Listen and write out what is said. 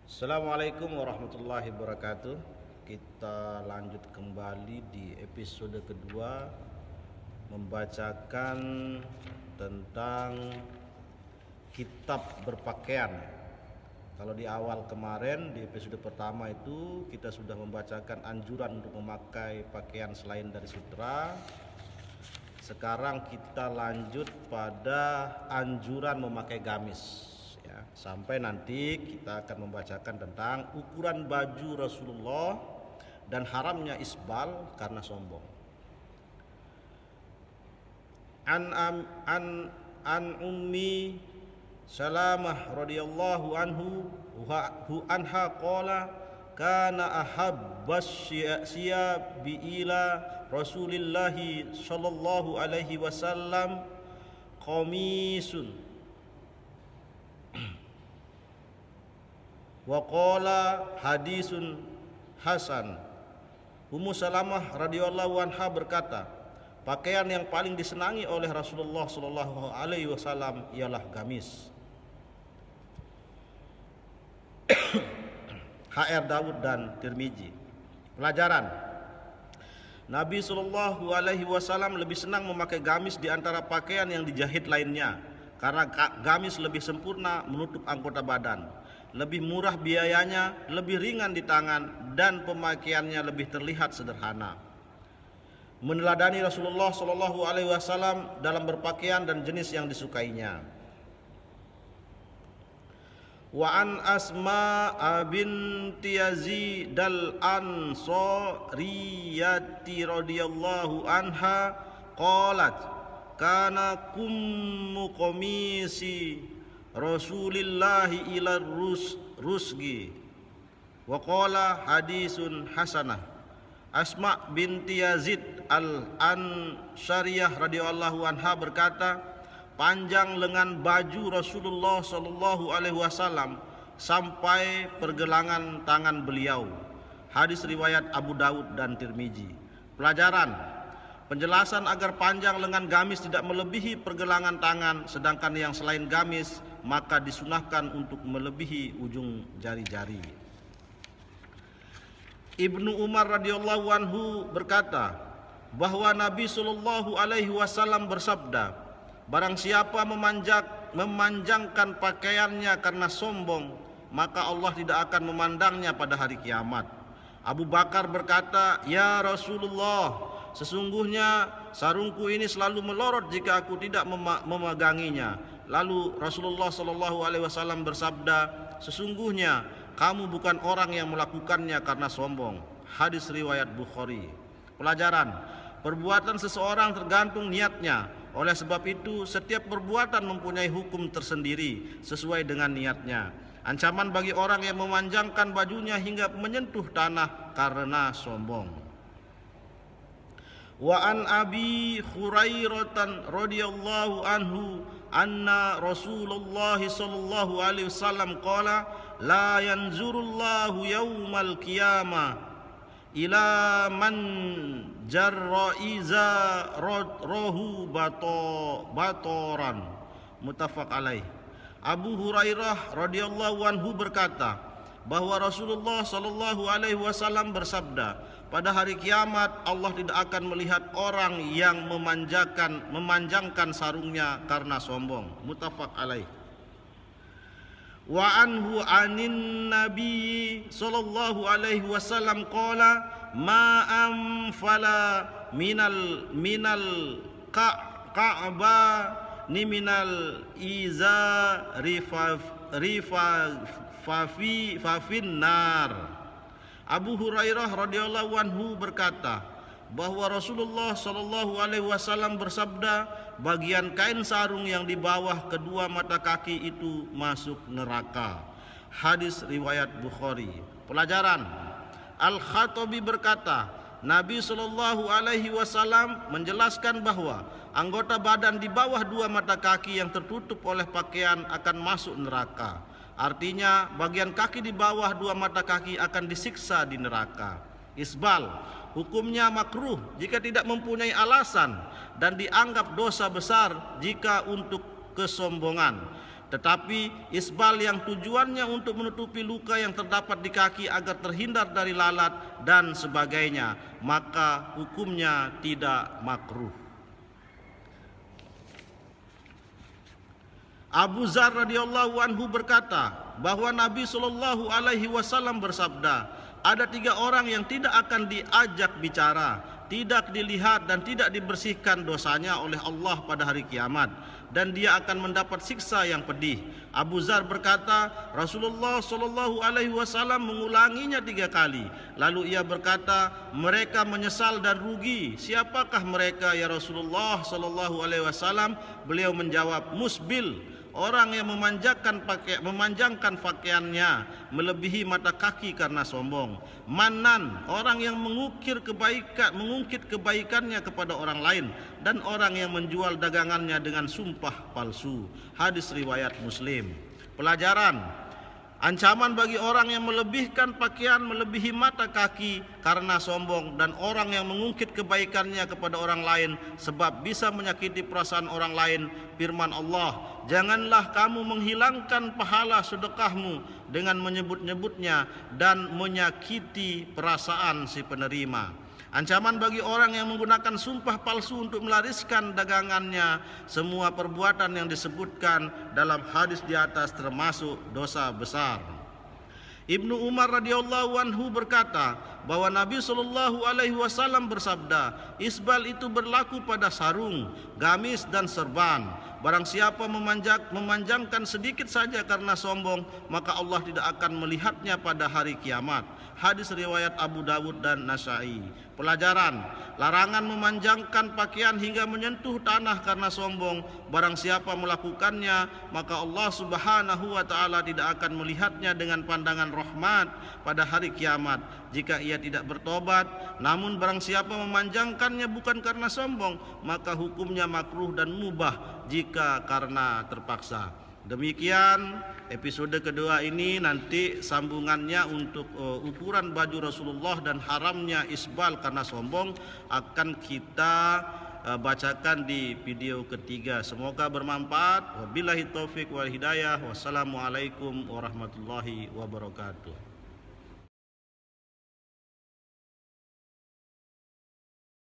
Assalamualaikum warahmatullahi wabarakatuh. Kita lanjut kembali di episode kedua, membacakan tentang kitab berpakaian. Kalau di awal kemarin, di episode pertama itu kita sudah membacakan anjuran untuk memakai pakaian selain dari sutra. Sekarang kita lanjut pada anjuran memakai gamis. Sampai nanti kita akan membacakan tentang ukuran baju Rasulullah dan haramnya isbal karena sombong. An Ummi Salamah radhiyallahu anha qala kana ahabbas siyabi ila Rasulillahi sallallahu alaihi wasallam qamisun wa qala hadisun hasan. Ummu Salamah radhiyallahu anha berkata, pakaian yang paling disenangi oleh Rasulullah sallallahu alaihi wasallam ialah gamis. HR Dawud dan Tirmizi. Pelajaran: Nabi sallallahu alaihi wasallam lebih senang memakai gamis di antara pakaian yang dijahit lainnya karena gamis lebih sempurna menutup anggota badan, lebih murah biayanya, lebih ringan di tangan, dan pemakaiannya lebih terlihat sederhana. Meneladani Rasulullah Shallallahu Alaihi Wasallam dalam berpakaian dan jenis yang disukainya. Wa an Asma binti Yazid al-Ansariyati radhiyallahu anha qalat kana kummu qamisi Rasulillahi ila rusgi wa qala hadisun hasanah. Asma binti Yazid al-Ansariyah radhiyallahu anha berkata, panjang lengan baju Rasulullah sallallahu alaihi wasallam sampai pergelangan tangan beliau. Hadis riwayat Abu Dawud dan Tirmizi. Pelajaran: penjelasan agar panjang lengan gamis tidak melebihi pergelangan tangan, sedangkan yang selain gamis maka disunahkan untuk melebihi ujung jari-jari. Ibnu Umar radhiyallahu anhu berkata bahwa Nabi sallallahu alaihi wasallam bersabda, barang siapa memanjangkan pakaiannya karena sombong, maka Allah tidak akan memandangnya pada hari kiamat. Abu Bakar berkata, ya Rasulullah, sesungguhnya sarungku ini selalu melorot jika aku tidak memeganginya. Lalu Rasulullah Shallallahu Alaihi Wasallam bersabda, sesungguhnya kamu bukan orang yang melakukannya karena sombong. Hadis riwayat Bukhari. Pelajaran: perbuatan seseorang tergantung niatnya. Oleh sebab itu, setiap perbuatan mempunyai hukum tersendiri sesuai dengan niatnya. Ancaman bagi orang yang memanjangkan bajunya hingga menyentuh tanah karena sombong. Wa an Abi Hurairah radhiyallahu anhu anna Rasulullah sallallahu alaihi wasallam qala la yanzurullahu yaumal qiyamah ila man jarra iza rohu batoran. Muttafaq alaih. Abu Hurairah radhiyallahu anhu berkata bahwa Rasulullah sallallahu alaihi wasallam bersabda, pada hari kiamat Allah tidak akan melihat orang yang memanjangkan sarungnya karena sombong. Muttafaq alaih. Wa anhu anin Nabi sallallahu alaihi wasallam qala ma amfala minal ka'ba ni minal iza fafin nar. Abu Hurairah radhiyallahu anhu berkata bahwa Rasulullah sallallahu alaihi wasallam bersabda, bagian kain sarung yang di bawah kedua mata kaki itu masuk neraka. Hadis riwayat Bukhari. Pelajaran: Al-Khattabi berkata, Nabi sallallahu alaihi wasallam menjelaskan bahwa anggota badan di bawah dua mata kaki yang tertutup oleh pakaian akan masuk neraka. Artinya bagian kaki di bawah dua mata kaki akan disiksa di neraka. Isbal hukumnya makruh jika tidak mempunyai alasan dan dianggap dosa besar jika untuk kesombongan. Tetapi isbal yang tujuannya untuk menutupi luka yang terdapat di kaki agar terhindar dari lalat dan sebagainya, maka hukumnya tidak makruh. Abu Dzar radhiyallahu anhu berkata bahwa Nabi SAW bersabda, ada 3 orang yang tidak akan diajak bicara, tidak dilihat dan tidak dibersihkan dosanya oleh Allah pada hari kiamat, dan dia akan mendapat siksa yang pedih. Abu Dzar berkata, Rasulullah SAW mengulanginya 3 kali. Lalu ia berkata, mereka menyesal dan rugi. Siapakah mereka ya Rasulullah SAW? Beliau menjawab, musbil, orang yang memanjangkan pakaiannya melebihi mata kaki karena sombong. Manan, orang yang mengungkit kebaikannya kepada orang lain. Dan orang yang menjual dagangannya dengan sumpah palsu. Hadis riwayat Muslim. Pelajaran: ancaman bagi orang yang melebihkan pakaian melebihi mata kaki karena sombong, dan orang yang mengungkit kebaikannya kepada orang lain sebab bisa menyakiti perasaan orang lain. Firman Allah, janganlah kamu menghilangkan pahala sedekahmu dengan menyebut-nyebutnya dan menyakiti perasaan si penerima. Ancaman bagi orang yang menggunakan sumpah palsu untuk melariskan dagangannya. Semua perbuatan yang disebutkan dalam hadis di atas termasuk dosa besar. Ibnu Umar radhiyallahu anhu berkata bahwa Nabi SAW bersabda, isbal itu berlaku pada sarung, gamis dan serban. Barang siapa memanjangkan sedikit saja karena sombong, maka Allah tidak akan melihatnya pada hari kiamat. Hadis riwayat Abu Dawud dan Nasai. Pelajaran: larangan memanjangkan pakaian hingga menyentuh tanah karena sombong. Barang siapa melakukannya, maka Allah Subhanahu wa taala tidak akan melihatnya dengan pandangan rahmat pada hari kiamat jika ia tidak bertobat. Namun barang siapa memanjangkannya bukan karena sombong, maka hukumnya makruh dan mubah jika karena terpaksa. Demikian episode kedua ini. Nanti sambungannya untuk ukuran baju Rasulullah dan haramnya isbal karena sombong akan kita bacakan di video ketiga. Semoga bermanfaat. Wabillahi taufik wal hidayah. Wassalamualaikum warahmatullahi wabarakatuh.